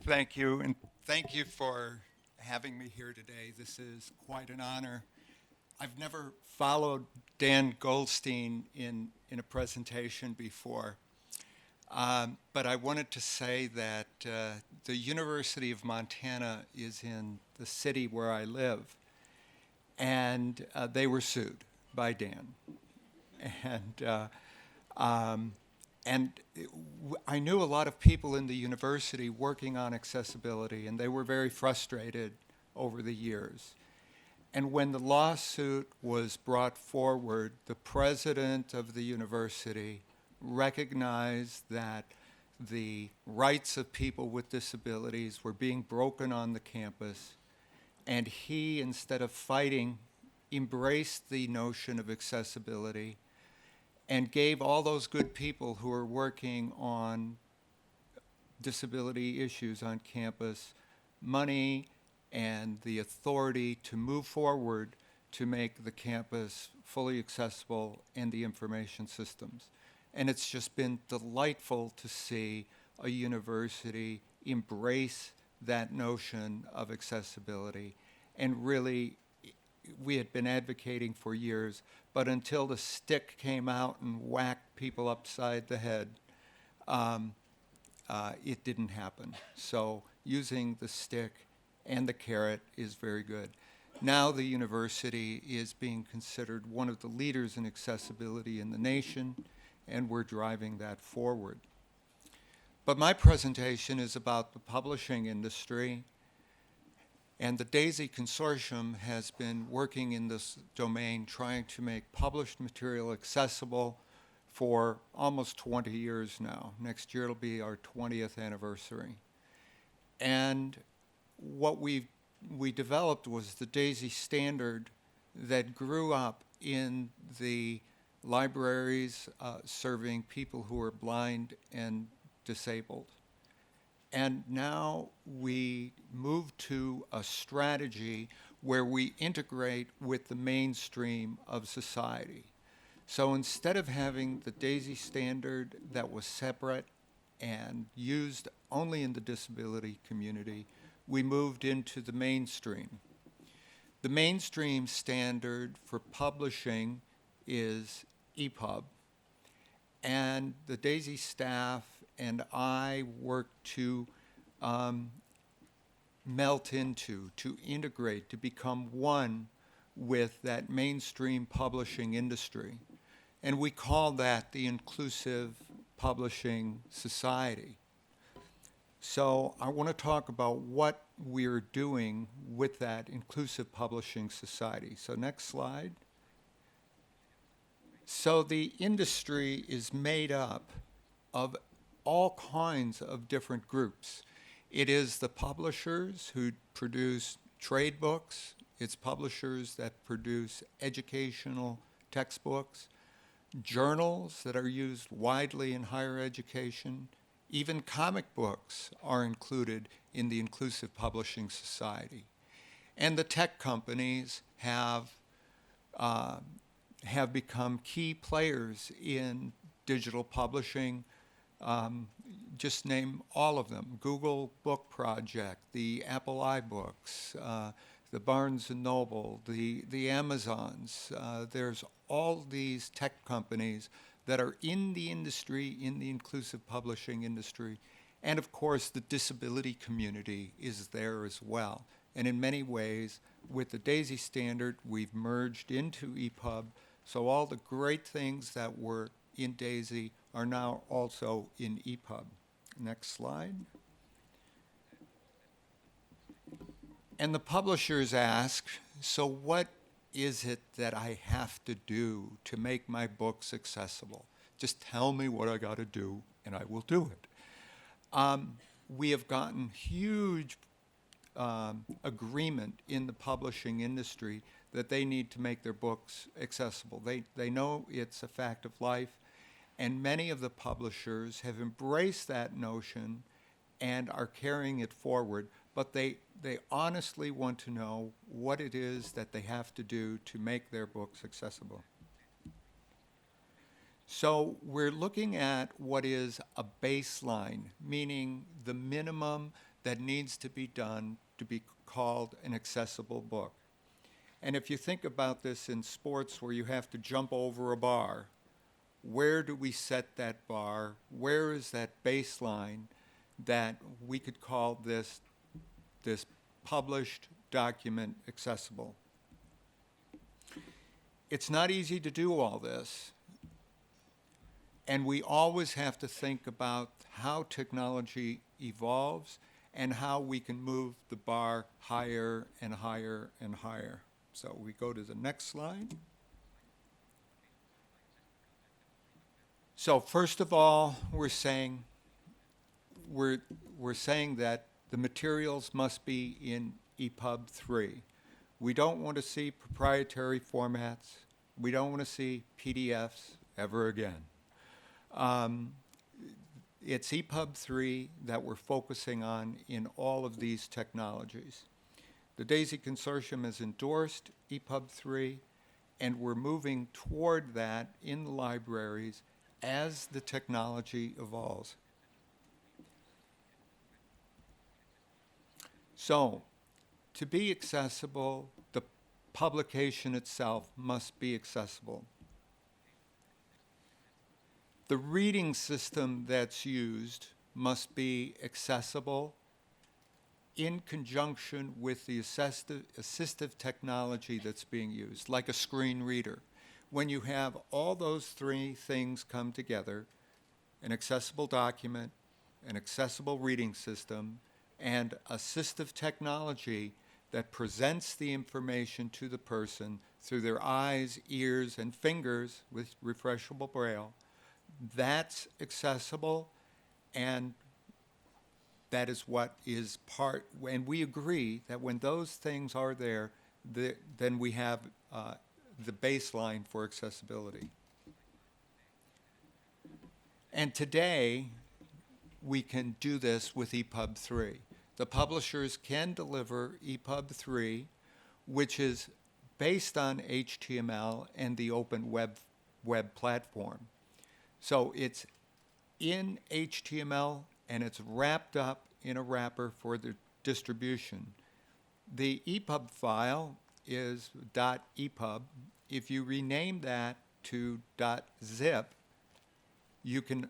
Thank you, and thank you for having me here today. This is quite an honor. I've never followed Dan Goldstein in a presentation before, but I wanted to say that the University of Montana is in the city where I live, and they were sued by Dan. And um, and I knew a lot of people in the university working on accessibility, and they were very frustrated over the years. And when the lawsuit was brought forward, the president of the university recognized that the rights of people with disabilities were being broken on the campus, and he, instead of fighting, embraced the notion of accessibility and gave all those good people who are working on disability issues on campus money and the authority to move forward to make the campus fully accessible and the information systems. And it's just been delightful to see a university embrace that notion of accessibility. And really, we had been advocating for years, but until the stick came out and whacked people upside the head, um, it didn't happen. So using the stick and the carrot is very good. Now the university is being considered one of the leaders in accessibility in the nation, and we're driving that forward. But my presentation is about the publishing industry, and the DAISY Consortium has been working in this domain trying to make published material accessible for almost 20 years now. Next year it'll be our 20th anniversary. And what we developed was the DAISY standard that grew up in the libraries serving people who are blind and disabled. And now we move to a strategy where we integrate with the mainstream of society. So instead of having the DAISY standard that was separate and used only in the disability community, we moved into the mainstream. The mainstream standard for publishing is EPUB, and the DAISY staff and I work to melt into, to integrate, to become one with that mainstream publishing industry. And we call that the Inclusive Publishing Society. So I want to talk about what we're doing with that Inclusive Publishing Society. So next slide. So the industry is made up of all kinds of different groups. It is the publishers who produce trade books. It's publishers that produce educational textbooks, journals that are used widely in higher education. Even comic books are included in the Inclusive Publishing Society. And the tech companies have become key players in digital publishing. Just name all of them: Google Book Project, the Apple iBooks, the Barnes and Noble, the Amazons. There's all these tech companies that are in the industry, in the inclusive publishing industry. And of course, the disability community is there as well. And in many ways, with the DAISY standard, we've merged into EPUB. So all the great things that were in DAISY are now also in EPUB. Next slide. And the publishers ask, so what is it that I have to do to make my books accessible? Just tell me what I got to do, and I will do it. We have gotten huge agreement in the publishing industry that they need to make their books accessible. They know it's a fact of life, and many of the publishers have embraced that notion and are carrying it forward, but they honestly want to know what it is that they have to do to make their books accessible. So we're looking at what is a baseline, meaning the minimum that needs to be done to be called an accessible book. And if you think about this in sports where you have to jump over a bar, where do we set that bar? Where is that baseline that we could call this published document accessible? It's not easy to do all this. And we always have to think about how technology evolves and how we can move the bar higher and higher and higher. So we go to the next slide. So first of all, we're saying that the materials must be in EPUB 3. We don't want to see proprietary formats. We don't want to see PDFs ever again. It's EPUB 3 that we're focusing on in all of these technologies. The DAISY Consortium has endorsed EPUB 3, and we're moving toward that in the libraries as the technology evolves. So, to be accessible, the publication itself must be accessible. The reading system that's used must be accessible in conjunction with the assistive technology that's being used, like a screen reader. When you have all those three things come together, an accessible document, an accessible reading system, and assistive technology that presents the information to the person through their eyes, ears, and fingers with refreshable braille, that's accessible, and that is what is part, and we agree that when those things are there, then we have the baseline for accessibility. And today, we can do this with EPUB 3. The publishers can deliver EPUB 3, which is based on HTML and the open web platform. So it's in HTML and it's wrapped up in a wrapper for the distribution. The EPUB file is .epub. If you rename that to .zip, you can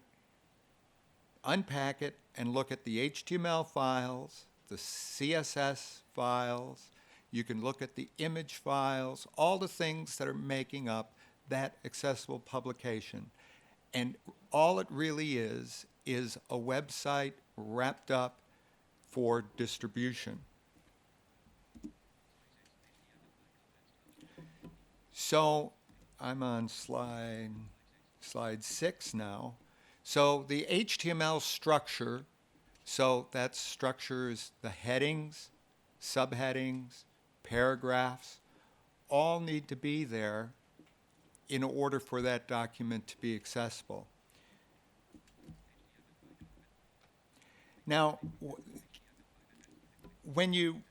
unpack it and look at the HTML files, the CSS files. You can look at the image files, all the things that are making up that accessible publication. And all it really is a website wrapped up for distribution. So I'm on slide 6 now. So the HTML structure, so that structure is the headings, subheadings, paragraphs, all need to be there in order for that document to be accessible. Now, when you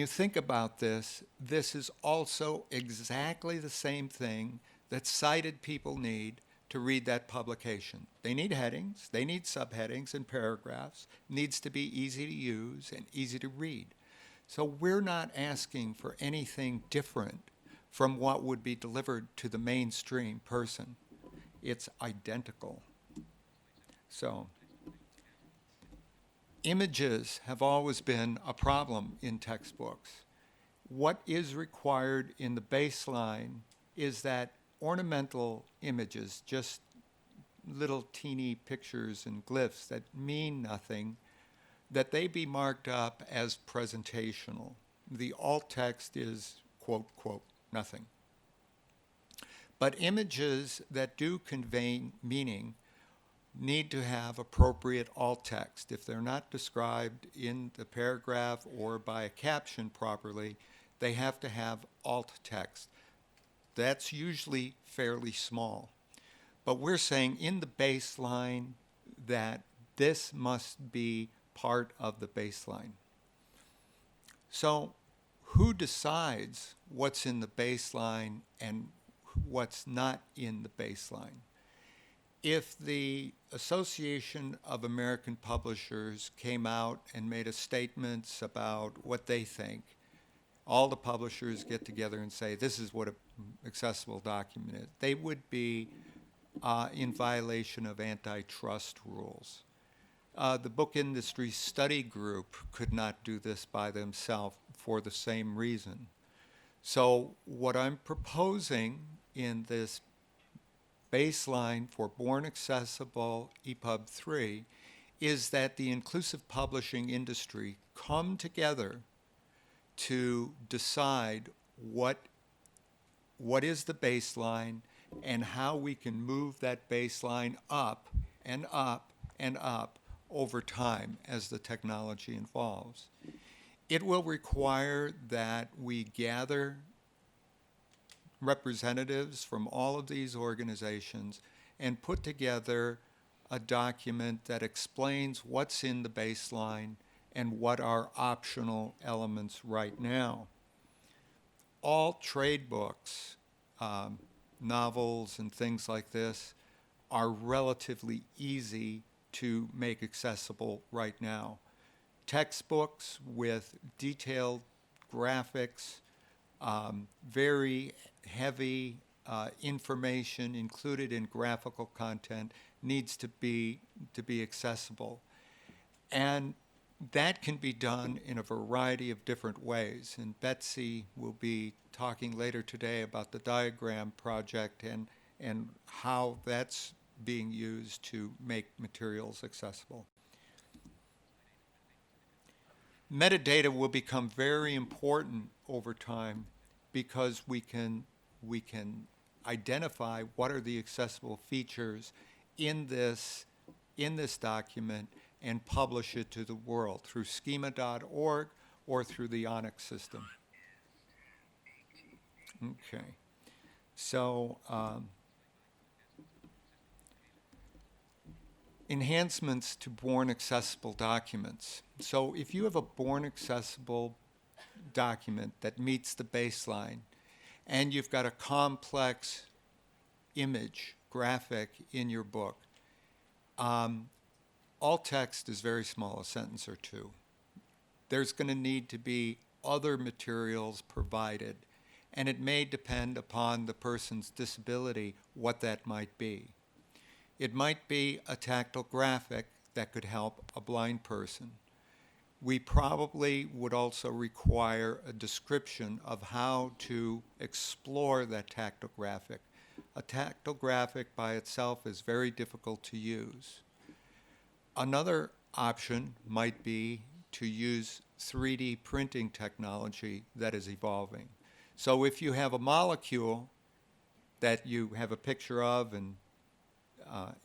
think about this, this is also exactly the same thing that sighted people need to read that publication. They need headings, they need subheadings and paragraphs. It needs to be easy to use and easy to read. So we're not asking for anything different from what would be delivered to the mainstream person. It's identical. So, images have always been a problem in textbooks. What is required in the baseline is that ornamental images, just little teeny pictures and glyphs that mean nothing, that they be marked up as presentational. The alt text is quote, quote, nothing. But images that do convey meaning need to have appropriate alt text. If they're not described in the paragraph or by a caption properly, they have to have alt text. That's usually fairly small. But we're saying in the baseline that this must be part of the baseline. So who decides what's in the baseline and what's not in the baseline? if the Association of American Publishers came out and made a statements about what they think, all the publishers get together and say, this is what an accessible document is, they would be in violation of antitrust rules. The Book Industry Study Group could not do this by themselves for the same reason. So what I'm proposing in this baseline for Born Accessible EPUB 3 is that the inclusive publishing industry come together to decide what is the baseline and how we can move that baseline up and up and up over time as the technology evolves. It will require that we gather representatives from all of these organizations and put together a document that explains what's in the baseline and what are optional elements right now. All trade books, novels and things like this, are relatively easy to make accessible right now. Textbooks with detailed graphics, very heavy information included in graphical content needs to be accessible. And that can be done in a variety of different ways. And Betsy will be talking later today about the diagram project and how that's being used to make materials accessible. Metadata will become very important over time because we can identify what are the accessible features in this document and publish it to the world through schema.org or through the Onyx system. Okay, so enhancements to Born Accessible documents. So if you have a Born Accessible document that meets the baseline and you've got a complex image, graphic in your book, alt text is very small, a sentence or two. There's going to need to be other materials provided, and it may depend upon the person's disability what that might be. It might be a tactile graphic that could help a blind person. We probably would also require a description of how to explore that tactile graphic. A tactile graphic by itself is very difficult to use. Another option might be to use 3D printing technology that is evolving. So if you have a molecule that you have a picture of and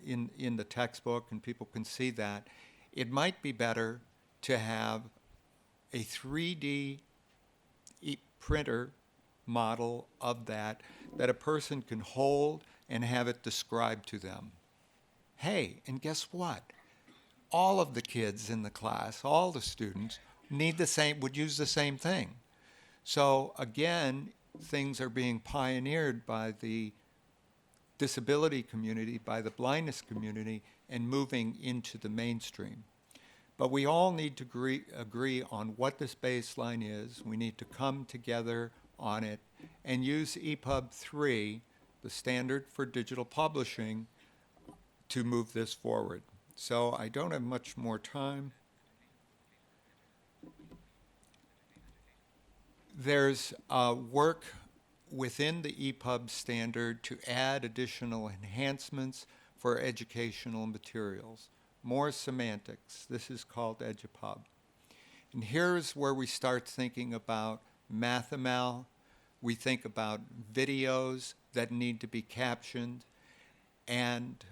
in the textbook and people can see that, it might be better to have a 3D printer model of that a person can hold and have it described to them. Hey, and guess what? All of the kids in the class, all the students, would use the same thing. So again, things are being pioneered by the disability community, by the blindness community, and moving into the mainstream. But we all need to agree on what this baseline is. We need to come together on it and use EPUB 3, the standard for digital publishing, to move this forward. So I don't have much more time. There's work within the EPUB standard to add additional enhancements for educational materials. More semantics. This is called EduPub. And here's where we start thinking about MathML. We think about videos that need to be captioned. And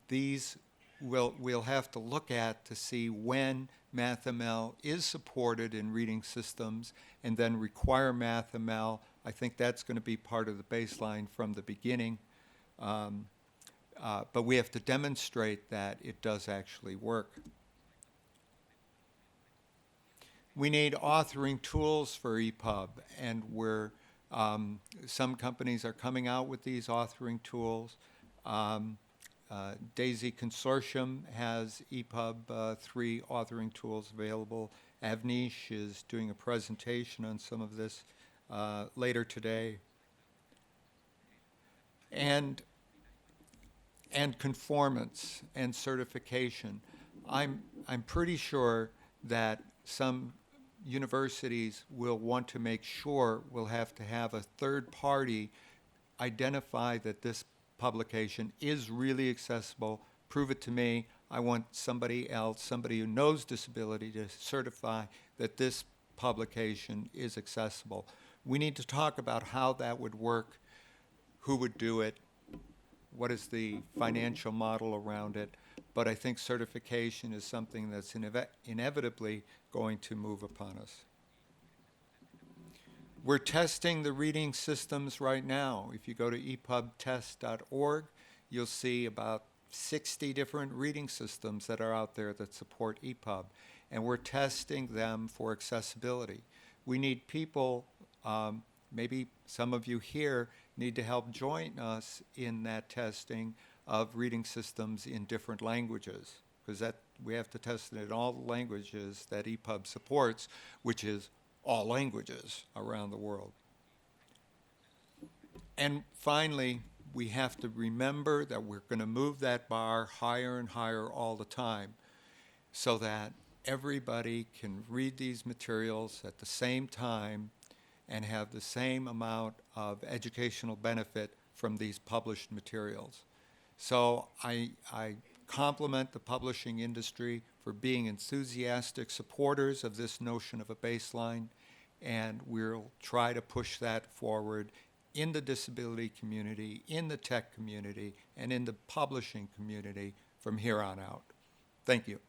these we'll have to look at to see when MathML is supported in reading systems and then require MathML. I think that's going to be part of the baseline from the beginning. But we have to demonstrate that it does actually work. We need authoring tools for EPUB, and some companies are coming out with these authoring tools. DAISY Consortium has EPUB 3 authoring tools available. Avnish is doing a presentation on some of this later today. And conformance and certification. I'm pretty sure that some universities will want to make sure we'll have to have a third party identify that this publication is really accessible. Prove it to me. I want somebody else, somebody who knows disability, to certify that this publication is accessible. We need to talk about how that would work, who would do it, what is the financial model around it. But I think certification is something that's inevitably going to move upon us. We're testing the reading systems right now. If you go to epubtest.org, you'll see about 60 different reading systems that are out there that support EPUB. And we're testing them for accessibility. We need people, maybe some of you here need to help join us in that testing of reading systems in different languages, because that we have to test it in all the languages that EPUB supports, which is all languages around the world. And finally, we have to remember that we're going to move that bar higher and higher all the time so that everybody can read these materials at the same time and have the same amount of educational benefit from these published materials. So I compliment the publishing industry for being enthusiastic supporters of this notion of a baseline, and we'll try to push that forward in the disability community, in the tech community, and in the publishing community from here on out. Thank you.